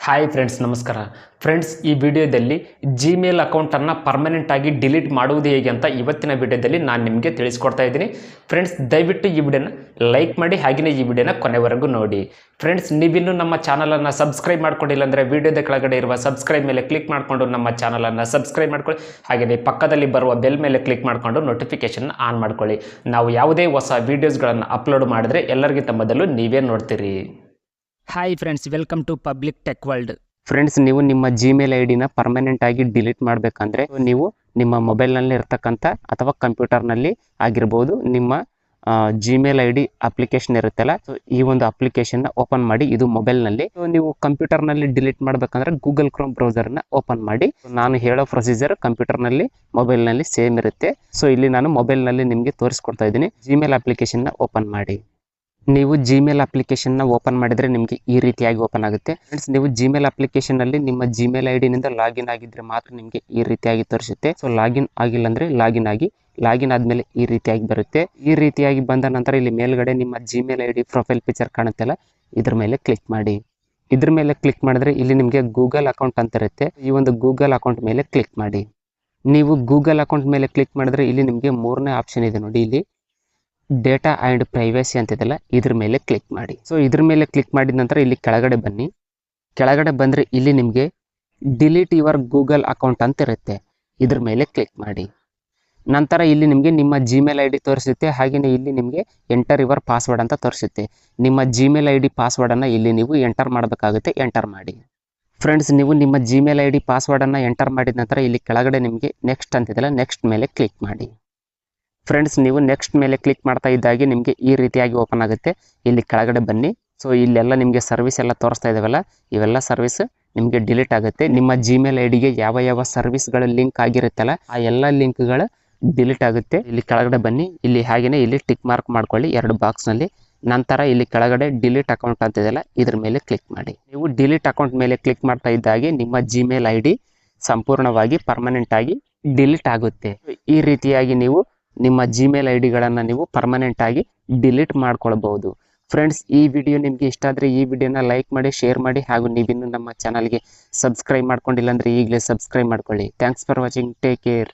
Hi friends, ನಮಸ್ಕಾರ friends. ಈ ವಿಡಿಯೋದಲ್ಲಿ ಜಿಮೇಲ್ ಅಕೌಂಟನ್ನು ಪರ್ಮನೆಂಟ್ ಆಗಿ ಡಿಲೀಟ್ ಮಾಡುವುದು ಹೇಗೆ ಅಂತ ಇವತ್ತಿನ ವಿಡಿಯೋದಲ್ಲಿ ನಾನು ನಿಮಗೆ ತಿಳಿಸ್ಕೊಡ್ತಾ ಇದ್ದೀನಿ. ಫ್ರೆಂಡ್ಸ್, ದಯವಿಟ್ಟು ಈ ವಿಡಿಯೋನ ಲೈಕ್ ಮಾಡಿ, ಹಾಗೆಯೇ ಈ ವಿಡಿಯೋನ ಕೊನೆವರೆಗೂ ನೋಡಿ. ಫ್ರೆಂಡ್ಸ್, ನೀವಿನ್ನೂ ನಮ್ಮ ಚಾನಲನ್ನು ಸಬ್ಸ್ಕ್ರೈಬ್ ಮಾಡ್ಕೊಂಡಿಲ್ಲ ಅಂದರೆ ವಿಡಿಯೋದ ಕೆಳಗಡೆ ಇರುವ ಸಬ್ಸ್ಕ್ರೈಬ್ ಮೇಲೆ ಕ್ಲಿಕ್ ಮಾಡಿಕೊಂಡು ನಮ್ಮ ಚಾನಲನ್ನು ಸಬ್ಸ್ಕ್ರೈಬ್ ಮಾಡ್ಕೊಳ್ಳಿ. ಹಾಗೆಯೇ ಪಕ್ಕದಲ್ಲಿ ಬರುವ ಬೆಲ್ ಮೇಲೆ ಕ್ಲಿಕ್ ಮಾಡಿಕೊಂಡು ನೋಟಿಫಿಕೇಷನ್ ಆನ್ ಮಾಡ್ಕೊಳ್ಳಿ. ನಾವು ಯಾವುದೇ ಹೊಸ ವೀಡಿಯೋಸ್ಗಳನ್ನು ಅಪ್ಲೋಡ್ ಮಾಡಿದ್ರೆ ಎಲ್ಲರಿಗಿಂತ ಮೊದಲು ನೀವೇ ನೋಡ್ತೀರಿ. Hi friends, welcome to public tech world. Friends, ನೀವು ನಿಮ್ಮ ಜಿಮೇಲ್ ಐ ಡಿನ ಪರ್ಮನೆಂಟ್ ಆಗಿ ಡಿಲೀಟ್ ಮಾಡಬೇಕಂದ್ರೆ ನೀವು ನಿಮ್ಮ ಮೊಬೈಲ್ನಲ್ಲಿ ಇರ್ತಕ್ಕಂಥ ಅಥವಾ ಕಂಪ್ಯೂಟರ್ನಲ್ಲಿ ಆಗಿರ್ಬೋದು ನಿಮ್ಮ ಜಿಮೇಲ್ ಐ ಡಿ ಅಪ್ಲಿಕೇಶನ್ ಇರುತ್ತಲ್ಲ, ಸೊ ಈ ಒಂದು ಅಪ್ಲಿಕೇಶನ್ನ ಓಪನ್ ಮಾಡಿ. ಇದು ಮೊಬೈಲ್ನಲ್ಲಿ. ನೀವು ಕಂಪ್ಯೂಟರ್ನಲ್ಲಿ ಡಿಲೀಟ್ ಮಾಡಬೇಕಂದ್ರೆ ಗೂಗಲ್ ಕ್ರೋಮ್ ಬ್ರೌಸರ್ನ ಓಪನ್ ಮಾಡಿ. ನಾನು ಹೇಳೋ ಪ್ರೊಸೀಜರ್ ಕಂಪ್ಯೂಟರ್ನಲ್ಲಿ ಮೊಬೈಲ್ನಲ್ಲಿ ಸೇಮ್ ಇರುತ್ತೆ. ಸೊ ಇಲ್ಲಿ ನಾನು ಮೊಬೈಲ್ನಲ್ಲಿ ನಿಮಗೆ ತೋರಿಸ್ಕೊಡ್ತಾ ಇದ್ದೀನಿ. ಜಿಮೇಲ್ ಅಪ್ಲಿಕೇಶನ್ನ ಓಪನ್ ಮಾಡಿ. ನೀವು ಜಿಮೇಲ್ ಅಪ್ಲಿಕೇಶನ್ನ ಓಪನ್ ಮಾಡಿದರೆ ನಿಮಗೆ ಈ ರೀತಿಯಾಗಿ ಓಪನ್ ಆಗುತ್ತೆ. ಫ್ರೆಂಡ್ಸ್, ನೀವು ಜಿಮೇಲ್ ಅಪ್ಲಿಕೇಶನ್ನಲ್ಲಿ ನಿಮ್ಮ ಜಿಮೇಲ್ ಐ ಡಿನಿಂದ ಲಾಗಿನ್ ಆಗಿದ್ರೆ ಮಾತ್ರ ನಿಮಗೆ ಈ ರೀತಿಯಾಗಿ ತೋರಿಸುತ್ತೆ. ಸೊ ಲಾಗಿನ್ ಆಗಿಲ್ಲ ಅಂದರೆ ಲಾಗಿನ್ ಆಗಿ. ಲಾಗಿನ್ ಆದಮೇಲೆ ಈ ರೀತಿಯಾಗಿ ಬರುತ್ತೆ. ಈ ರೀತಿಯಾಗಿ ಬಂದ ನಂತರ ಇಲ್ಲಿ ಮೇಲ್ಗಡೆ ನಿಮ್ಮ Gmail I D profile picture ಕಾಣುತ್ತಲ್ಲ, ಇದ್ರ ಮೇಲೆ ಕ್ಲಿಕ್ ಮಾಡಿ. ಇದ್ರ ಮೇಲೆ ಕ್ಲಿಕ್ ಮಾಡಿದ್ರೆ ಇಲ್ಲಿ ನಿಮಗೆ ಗೂಗಲ್ ಅಕೌಂಟ್ ಅಂತ ಇರುತ್ತೆ. ಈ ಒಂದು ಗೂಗಲ್ ಅಕೌಂಟ್ ಮೇಲೆ ಕ್ಲಿಕ್ ಮಾಡಿ. ನೀವು ಗೂಗಲ್ ಅಕೌಂಟ್ ಮೇಲೆ ಕ್ಲಿಕ್ ಮಾಡಿದ್ರೆ ಇಲ್ಲಿ ನಿಮಗೆ ಮೂರನೇ ಆಪ್ಷನ್ ಇದೆ ನೋಡಿ, ಇಲ್ಲಿ ಡೇಟಾ ಆ್ಯಂಡ್ ಪ್ರೈವೇಸಿ ಅಂತಿದೆಲ್ಲ, ಇದ್ರ ಮೇಲೆ ಕ್ಲಿಕ್ ಮಾಡಿ. ಸೊ ಇದ್ರ ಮೇಲೆ ಕ್ಲಿಕ್ ಮಾಡಿದ ನಂತರ ಇಲ್ಲಿ ಕೆಳಗಡೆ ಬನ್ನಿ. ಕೆಳಗಡೆ ಬಂದರೆ ಇಲ್ಲಿ ನಿಮಗೆ ಡಿಲೀಟ್ ಯುವರ್ ಗೂಗಲ್ ಅಕೌಂಟ್ ಅಂತ ಇರುತ್ತೆ. ಇದ್ರ ಮೇಲೆ ಕ್ಲಿಕ್ ಮಾಡಿ. ನಂತರ ಇಲ್ಲಿ ನಿಮಗೆ ನಿಮ್ಮ ಜಿಮೇಲ್ ಐ ಡಿ ತೋರಿಸುತ್ತೆ. ಹಾಗೆಯೇ ಇಲ್ಲಿ ನಿಮಗೆ ಎಂಟರ್ ಯುವರ್ ಪಾಸ್ವರ್ಡ್ ಅಂತ ತೋರಿಸುತ್ತೆ. ನಿಮ್ಮ ಜಿಮೇಲ್ ಐ ಡಿ ಪಾಸ್ವರ್ಡನ್ನು ಇಲ್ಲಿ ನೀವು ಎಂಟರ್ ಮಾಡಬೇಕಾಗುತ್ತೆ. ಎಂಟರ್ ಮಾಡಿ. ಫ್ರೆಂಡ್ಸ್, ನೀವು ನಿಮ್ಮ ಜಿಮೇಲ್ ಐ ಡಿ ಪಾಸ್ವರ್ಡನ್ನು ಎಂಟರ್ ಮಾಡಿದ ನಂತರ ಇಲ್ಲಿ ಕೆಳಗಡೆ ನಿಮಗೆ ನೆಕ್ಸ್ಟ್ ಅಂತಿದೆಲ್ಲ, ನೆಕ್ಸ್ಟ್ ಮೇಲೆ ಕ್ಲಿಕ್ ಮಾಡಿ. ಫ್ರೆಂಡ್ಸ್, ನೀವು ನೆಕ್ಸ್ಟ್ ಮೇಲೆ ಕ್ಲಿಕ್ ಮಾಡ್ತಾ ಇದ್ದಾಗೆ ನಿಮಗೆ ಈ ರೀತಿಯಾಗಿ ಓಪನ್ ಆಗುತ್ತೆ. ಇಲ್ಲಿ ಕೆಳಗಡೆ ಬನ್ನಿ. ಸೊ ಇಲ್ಲೆಲ್ಲ ನಿಮಗೆ ಸರ್ವಿಸ್ ಎಲ್ಲ ತೋರಿಸ್ತಾ ಇದ್ದಾವಲ್ಲ, ಇವೆಲ್ಲ ಸರ್ವಿಸ್ ನಿಮಗೆ ಡಿಲೀಟ್ ಆಗುತ್ತೆ. ನಿಮ್ಮ ಜಿಮೇಲ್ ಐ ಡಿಗೆ ಯಾವ ಯಾವ ಸರ್ವಿಸ್ಗಳ ಲಿಂಕ್ ಆಗಿರುತ್ತಲ್ಲ, ಆ ಎಲ್ಲ ಲಿಂಕ್ಗಳು ಡಿಲೀಟ್ ಆಗುತ್ತೆ. ಇಲ್ಲಿ ಕೆಳಗಡೆ ಬನ್ನಿ. ಇಲ್ಲಿ ಹಾಗೆಯೇ ಇಲ್ಲಿ ಟಿಕ್ ಮಾರ್ಕ್ ಮಾಡ್ಕೊಳ್ಳಿ 2 ಬಾಕ್ಸ್ನಲ್ಲಿ. ನಂತರ ಇಲ್ಲಿ ಕೆಳಗಡೆ ಡಿಲೀಟ್ ಅಕೌಂಟ್ ಅಂತಿದೆಯಲ್ಲ, ಇದ್ರ ಮೇಲೆ ಕ್ಲಿಕ್ ಮಾಡಿ. ನೀವು ಡಿಲೀಟ್ ಅಕೌಂಟ್ ಮೇಲೆ ಕ್ಲಿಕ್ ಮಾಡ್ತಾ ಇದ್ದಾಗೆ ನಿಮ್ಮ ಜಿಮೇಲ್ ಐ ಡಿ ಸಂಪೂರ್ಣವಾಗಿ ಪರ್ಮನೆಂಟ್ ಆಗಿ ಡಿಲೀಟ್ ಆಗುತ್ತೆ. ಈ ರೀತಿಯಾಗಿ ನೀವು ನಿಮ್ಮ ಜಿಮೇಲ್ ಐ ಡಿಗಳನ್ನು ನೀವು ಪರ್ಮನೆಂಟ್ ಆಗಿ ಡಿಲೀಟ್ ಮಾಡ್ಕೊಳ್ಬಹುದು. ಫ್ರೆಂಡ್ಸ್, ಈ ವಿಡಿಯೋ ನಿಮಗೆ ಇಷ್ಟ ಆದರೆ ಈ ವಿಡಿಯೋನ ಲೈಕ್ ಮಾಡಿ, ಶೇರ್ ಮಾಡಿ, ಹಾಗೂ ನೀವಿನ್ನೂ ನಮ್ಮ ಚಾನಲ್ಗೆ ಸಬ್ಸ್ಕ್ರೈಬ್ ಮಾಡ್ಕೊಂಡಿಲ್ಲ ಅಂದರೆ ಈಗಲೇ ಸಬ್ಸ್ಕ್ರೈಬ್ ಮಾಡ್ಕೊಳ್ಳಿ. Thanks for watching. Take care.